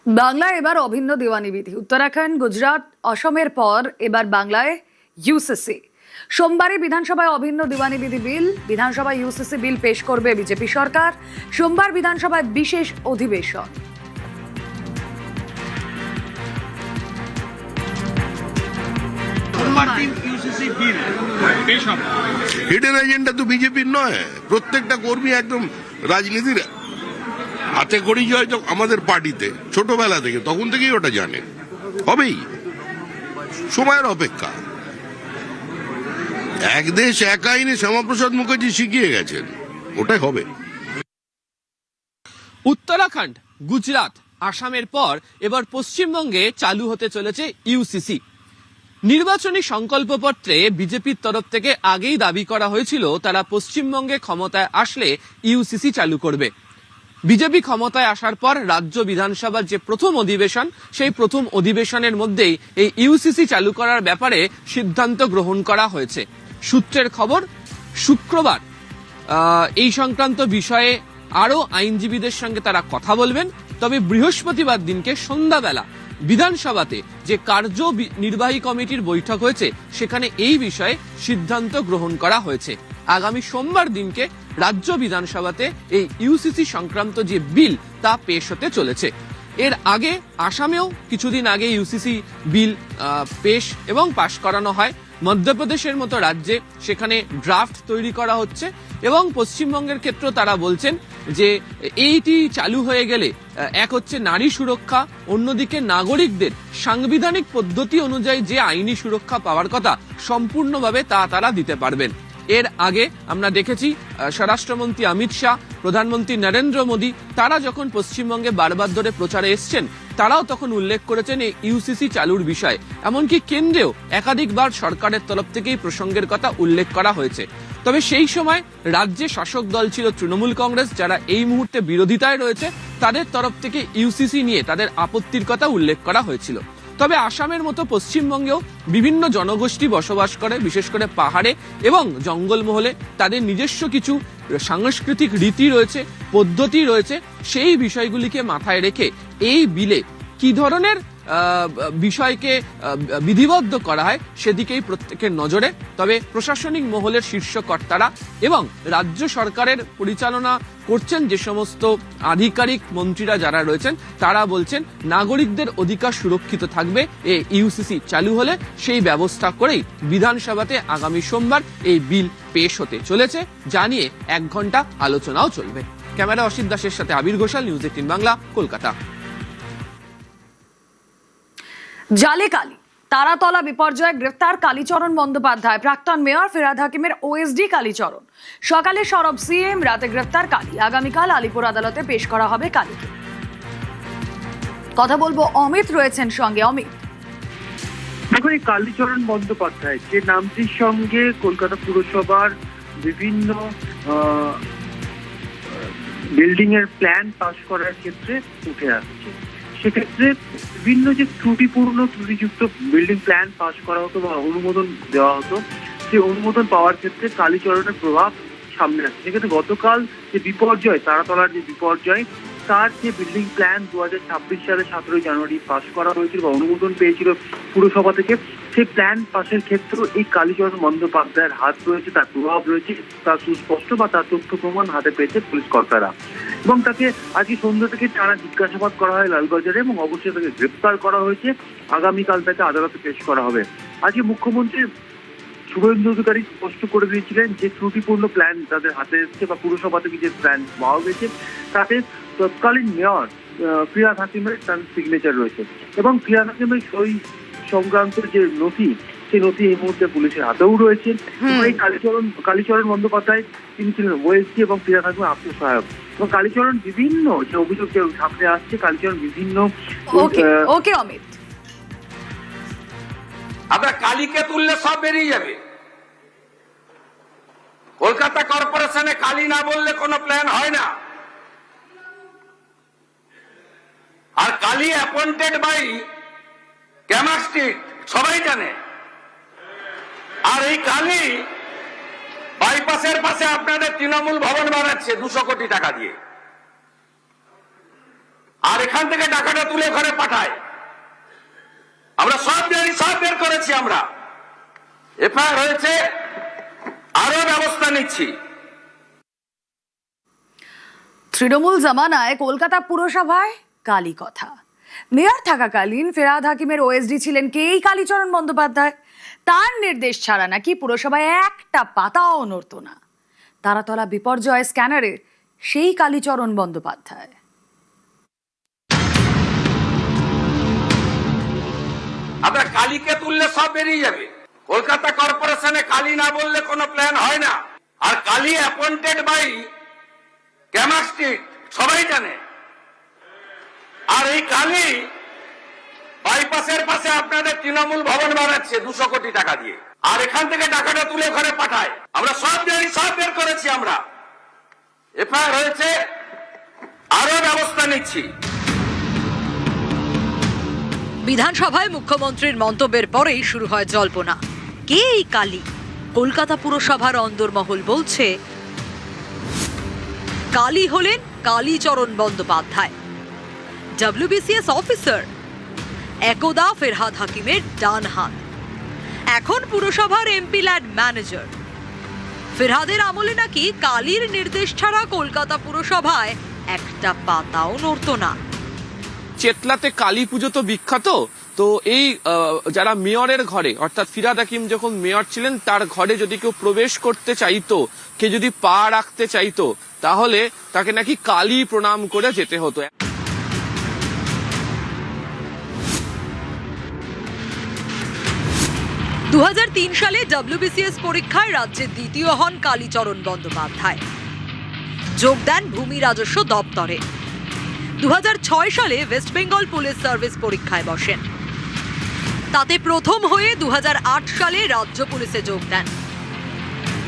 বাংলায় এবার অভিন্ন দেওয়ানি বিধি। উত্তরাখণ্ড, গুজরাট, অসমের পর এবার বাংলায় ইউসিসি। সোমবারে বিধানসভায় অভিন্ন দেওয়ানি বিধি বিল, বিধানসভায় ইউসিসি বিল পেশ করবে বিজেপি সরকার। সোমবার বিধানসভায় বিশেষ অধিবেশন। হিডেন এজেন্ডা তো বিজেপির নয়, প্রত্যেকটা কর্মী একদম রাজনীতির হাতে করেই হয়তো আমাদের পার্টিতে ছোটবেলা থেকে, তখন থেকেই ওটা জানে। হবেই, সময়ের অপেক্ষা। এক দেশ এক আইনে শ্যামাপ্রসাদ মুখার্জি শিখিয়ে গেছেন, ওটাই হবে। উত্তরাখণ্ড, গুজরাট, আসামের পর এবার পশ্চিমবঙ্গে চালু হতে চলেছে ইউসিসি। নির্বাচনী সংকল্পপত্রে বিজেপির তরফ থেকে আগেই দাবি করা হয়েছিল তারা পশ্চিমবঙ্গে ক্ষমতায় আসলে ইউসিসি চালু করবে। বিজেপি ক্ষমতায় আসার পর রাজ্য বিধানসভার যে প্রথম অধিবেশন, সেই প্রথম অধিবেশনের মধ্যেই এই ইউসিসি চালু করার ব্যাপারে সিদ্ধান্ত গ্রহণ করা হয়েছে। সূত্রের খবর, শুক্রবার এই সংক্রান্ত বিষয়ে আরো আইনজীবীদের সঙ্গে তারা কথা বলবেন। তবে বৃহস্পতিবার দিনকে সন্ধ্যাবেলা বিধানসভাতে যে কার্য নির্বাহী কমিটির বৈঠক হয়েছে, সেখানে এই বিষয়ে সিদ্ধান্ত গ্রহণ করা হয়েছে। আগামী সোমবার দিনকে রাজ্য বিধানসভাতে এই ইউসিসি সংক্রান্ত যে বিল তা পেশ হতে চলেছে। এর আগে আসামেও কিছুদিন আগে ইউসিসি বিল পেশ এবং পাশ করানো হয়। মধ্যপ্রদেশের মতো রাজ্যে সেখানে ড্রাফট তৈরি করা হচ্ছে এবং পশ্চিমবঙ্গের ক্ষেত্রে তারা বলছেন যে এইটি চালু হয়ে গেলে এক হচ্ছে নারী সুরক্ষা, অন্যদিকে নাগরিকদের সাংবিধানিক পদ্ধতি অনুযায়ী যে আইনি সুরক্ষা পাওয়ার কথা সম্পূর্ণভাবে তা তারা দিতে পারবেন। এর আগে আমরা দেখেছি স্বরাষ্ট্রমন্ত্রী অমিত শাহ, প্রধানমন্ত্রী নরেন্দ্র মোদী তারা যখন পশ্চিমবঙ্গে বারবার ধরে প্রচারে এসছেন, তারাও তখন উল্লেখ করেছেন এই ইউসিসি চালুর বিষয়ে। এমনকি কেন্দ্রেও একাধিকবার সরকারের তরফ থেকেই প্রসঙ্গের কথা উল্লেখ করা হয়েছে। তবে সেই সময় রাজ্যে শাসক দল ছিল তৃণমূল কংগ্রেস, যারা এই মুহূর্তে বিরোধিতায় রয়েছে, তাদের তরফ থেকে ইউসিসি নিয়ে তাদের আপত্তির কথা উল্লেখ করা হয়েছিল। তবে আসামের মতো পশ্চিমবঙ্গেও বিভিন্ন জনগোষ্ঠী বসবাস করে, বিশেষ করে পাহাড়ে এবং জঙ্গলমহলে। তাদের নিজস্ব কিছু সাংস্কৃতিক রীতি রয়েছে, পদ্ধতি রয়েছে। সেই বিষয়গুলিকে মাথায় রেখে এই বিলে কি ধরনের বিষয়কে বিধিবদ্ধ করা হয় সেদিকেই প্রত্যেকের নজরে। তবে প্রশাসনিক মহলের শীর্ষ কর্তারা এবং রাজ্য সরকারের পরিচালনা করছেন যে সমস্ত আধিকারিক মন্ত্রীরা যারা রয়েছেন, তারা বলছেন নাগরিকদের অধিকার সুরক্ষিত থাকবে এই ইউসিসি চালু হলে। সেই ব্যবস্থা করেই বিধানসভাতে আগামী সোমবার এই বিল পেশ হতে চলেছে, যা নিয়ে 1 ঘন্টা আলোচনাও চলবে। ক্যামেরা অসিত দাসের সাথে আবির ঘোষাল, নিউজ 18 বাংলা, কলকাতা। জালে কালি, তারাতলা বিপর্যয়ে গ্রেফতার কালীচরণ বন্দ্যোপাধ্যায়। প্রাক্তন মেয়র ফিরহাদ হাকিমের ওএসডি কালীচরণ। সকালে সরব সিএম, রাতে গ্রেফতার কালী। আগামীকাল আলিপুর আদালতে পেশ করা হবে কালীকে। কথা বলবো, অমিত রয়েছেন সঙ্গে। অমিত, দেখুন, এই কালীচরণ বন্দ্যোপাধ্যায় যে নামটির সঙ্গে কলকাতা পুরসভার বিভিন্ন বিল্ডিং এর প্ল্যান পাস করার ক্ষেত্রে উঠে আসছে, সেক্ষেত্রে বিভিন্ন যে ত্রুটিযুক্ত বিল্ডিং প্ল্যান পাস করা হতো বা অনুমোদন দেওয়া হতো, সেই অনুমোদন পাওয়ার ক্ষেত্রে কালীচরণের প্রভাব সামনে আসছে। সেক্ষেত্রে গতকাল যে বিপর্যয়, তারাতলার যে বিপর্যয়, তার যে বিল্ডিং প্ল্যান 2026 সালে 17 জানুয়ারি পাস করা হয়েছিল বা অনুমোদন পেয়েছিল পুরসভা থেকে, সেই প্ল্যান পাসের ক্ষেত্রেও এই কালীচরণ বন্দ্যোপাধ্যায়ের হাত রয়েছে, তার প্রভাব রয়েছে, তার সুস্পষ্ট বা তার তথ্য প্রমাণ হাতে পেয়েছে পুলিশ কর্তারা। এবং তাকে আজকে সন্ধ্যা থেকে টানা জিজ্ঞাসাবাদ করা হয় লালবাজারে এবং অবশ্যই তাকে গ্রেপ্তার করা হয়েছে। আগামীকাল তাকে আদালতে পেশ করা হবে। আজকে মুখ্যমন্ত্রী শুভেন্দু অধিকারী স্পষ্ট করে দিয়েছিলেন যে ত্রুটিপূর্ণ প্ল্যান তাদের হাতে এসছে বা পুরসভা থেকে যে প্ল্যান পাওয়া গেছে, তাতে তৎকালীন মেয়র ফিরহাদ হাকিমের তার সিগনেচার রয়েছে এবং ফিরহাদ হাকিমের সই সংক্রান্ত যে নথি, সেই নথি এই মুহূর্তে পুলিশের হাতেও রয়েছে। এই কালীচরণ বন্দ্যোপাধ্যায় তিনি ছিলেন ওএসডি এবং ফিরহাদ হাকিমের আত্মসহায়ক। এবং কালীচরণ বিভিন্ন যে অভিযোগ সামনে আসছে, কালীচরণ বিভিন্ন ওকে অমিত, আমরা কালীকে তুললে সব বেরিয়ে যাবে। কলকাতা কর্পোরেশনে কালী না বললে কোনো প্ল্যান হয় না। আর Kali appointed by Camac Street, সবাই জানে। আর এই কালী বাইপাসের পাশে আপনাদের তৃণমূল ভবন বানাচ্ছে 200 কোটি টাকা দিয়ে। আর এখান থেকে টাকাটা তুলে ঘরে পাঠায়। আমরা সব জানি, সব বের করেছি, আমরা এফআইআর হয়েছে, আরো ব্যবস্থা নিচ্ছি। তৃণমূল জামানায় কলকাতা পুরসভায় কালী কথা। মেয়র থাকাকালীন ফেরহাদ হাকিমের ওএসডি ছিলেন কে? এই কালীচরণ বন্দ্যোপাধ্যায়। তার নির্দেশ ছাড়া নাকি পুরসভায় একটা পাতাও নড়তো না। তারাতলা বিপর্যয় স্ক্যানারে সেই কালীচরণ বন্দ্যোপাধ্যায়। আমরা কালীকে তুললে সব বেরিয়ে যাবে। কলকাতা কর্পোরেশনে কালী না বললে কোনো প্ল্যান হয় না। আর Kali appointed by Camac Street, সবাই জানে। আর এই কালী বাইপাসের পাশে আপনাদের তৃণমূল ভবন বানাচ্ছে 200 কোটি টাকা দিয়ে, আর এখান থেকে টাকাটা তুলে ঘরে পাঠায়। আমরা সব জানি, সব বের করেছি, আমরা এফআইআর হয়েছে, আরো ব্যবস্থা নিচ্ছি। বিধানসভায় মুখ্যমন্ত্রীর মন্তব্যের পরেই শুরু হয় জল্পনা। কে এই কালী? কলকাতা পুরসভার অন্দরমহল বলছে কালী হলেন কালীচরণ বন্দ্যোপাধ্যায়, ডব্লিউবিসিএস অফিসার, একদা ফেরহাদ হাকিমের ডান হাত, এখন পুরসভার এমপি ল্যাড ম্যানেজার। ফেরহাদের আমলে নাকি কালীর নির্দেশ ছাড়া কলকাতা পুরসভায় একটা পাতাও নড়তো না। চেতলাতে কালী পুজো তো বিখ্যাত। তো এই যারা মেয়রের ঘরে, অর্থাৎ ফিরহাদ হাকিম যখন মেয়র ছিলেন তার ঘরে যদি কেউ প্রবেশ করতে চাইতো, কে যদি পা রাখতে চাইতো, তাহলে তাকে নাকি কালী প্রণাম করে যেতে হতো। 2003 সালে ডব্লিউবিসিএস পরীক্ষায় রাজ্যের দ্বিতীয় হন কালীচরণ বন্দ্যোপাধ্যায়। যোগ দেন ভূমি রাজস্ব দপ্তরে। 2006 সালে ওয়েস্ট বেঙ্গল পুলিশ সার্ভিস পরীক্ষায় বসেন। তাতে প্রথম হয়ে 2008 সালে রাজ্য পুলিশে যোগ দেন।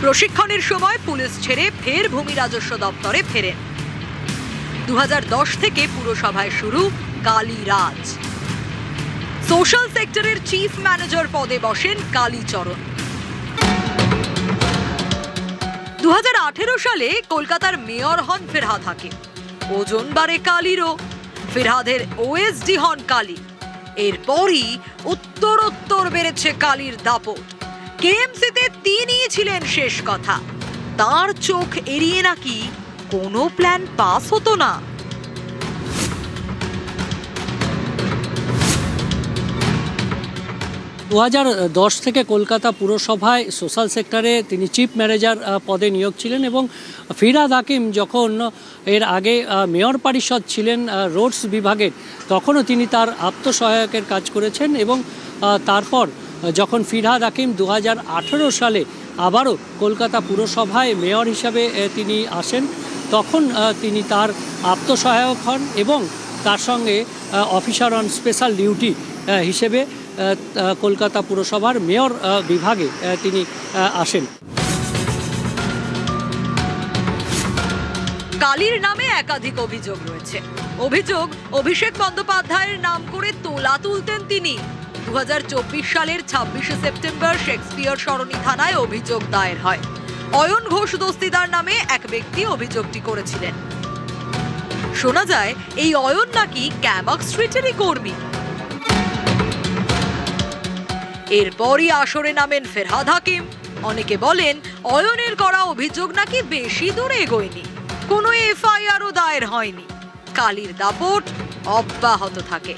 প্রশিক্ষণের সময় পুলিশ ছেড়ে ফের ভূমি রাজস্ব দপ্তরে ফেরেন। 2010 থেকে পুরসভায় শুরু কালী রাজ। সোশ্যাল সেক্টরের চিফ ম্যানেজার পদে বসেন কালীচরণ। 2018 সালে কলকাতার মেয়র হন ফেরহাদ হাকিম। ওজন বাড়ে কালীরও। ফেরহাদের ওএসডি হন কালী। এরপরই উত্তরোত্তর বেড়েছে কালীর দাপট। কেএমসিতে তিনিই ছিলেন শেষ কথা। তার চোখ এড়িয়ে নাকি কোনো প্ল্যান পাস হতো না। 2010 থেকে কলকাতা পুরসভায় সোশ্যাল সেক্টরে তিনি চিফ ম্যানেজার পদে নিয়োগ ছিলেন এবং ফিরহাদ হাকিম যখন এর আগে মেয়র পরিষদ ছিলেন রোডস বিভাগের, তখনও তিনি তার আত্মসহায়কের কাজ করেছেন এবং তারপর যখন ফিরহাদ হাকিম 2018 সালে আবারও কলকাতা পুরসভায় মেয়র হিসাবে তিনি আসেন, তখন তিনি তার আত্মসহায়ক হন এবং তার সঙ্গে অফিসার অন স্পেশাল ডিউটি হিসেবে কলকাতা পুরসভার মেয়র বিভাগে তিনি আসেন। কালীর নামে একাধিক অভিযোগ রয়েছে। অভিযোগ, অভিষেক বন্দ্যোপাধ্যায়ের নাম করে তোলা তুলতেন তিনি। 2024 সালের 26 সেপ্টেম্বর শেক্সপিয়ার সরণি থানায় অভিযোগ দায়ের হয়। অয়ন ঘোষ দস্তিদার নামে এক ব্যক্তি অভিযোগটি করেছিলেন। শোনা যায় এই অয়ন নাকি ক্যামাক স্ট্রিটেরই কর্মী। এরপরই আসরে নামেন ফেরহাদ হাকিম। অনেকে বলেন অয়নের করা অভিযোগ নাকি বেশি দূরে এগোয়নি, কোনো এফআইআরও দায়ের হয়নি। কালীর দাপট অব্যাহত থাকে।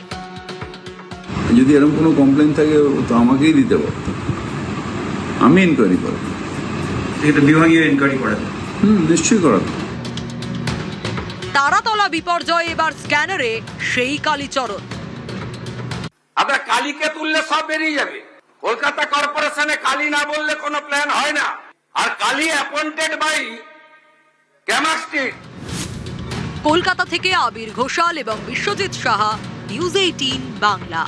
যদি এরকম কোনো কমপ্লেন থাকে তো আমাকেই দিতে পারতো, আমি ইনকোয়ারি করব। এটা বিভাগীয় ইনকোয়ারি করা, নিশ্চয়ই করাবো। তারাতলা বিপর্যয় এবার স্ক্যানারে সেই কালীচরণ। আমরা কালীকে তুললে সব বেরিয়ে যাবে। কলকাতা কর্পোরেশনে কালী না বললে কোনো প্ল্যান হয় না। আর Kali appointed by Camac Street. Kolkata থেকে আবির ঘোষাল এবং বিশ্বজিৎ সাহা, নিউজ 18 বাংলা।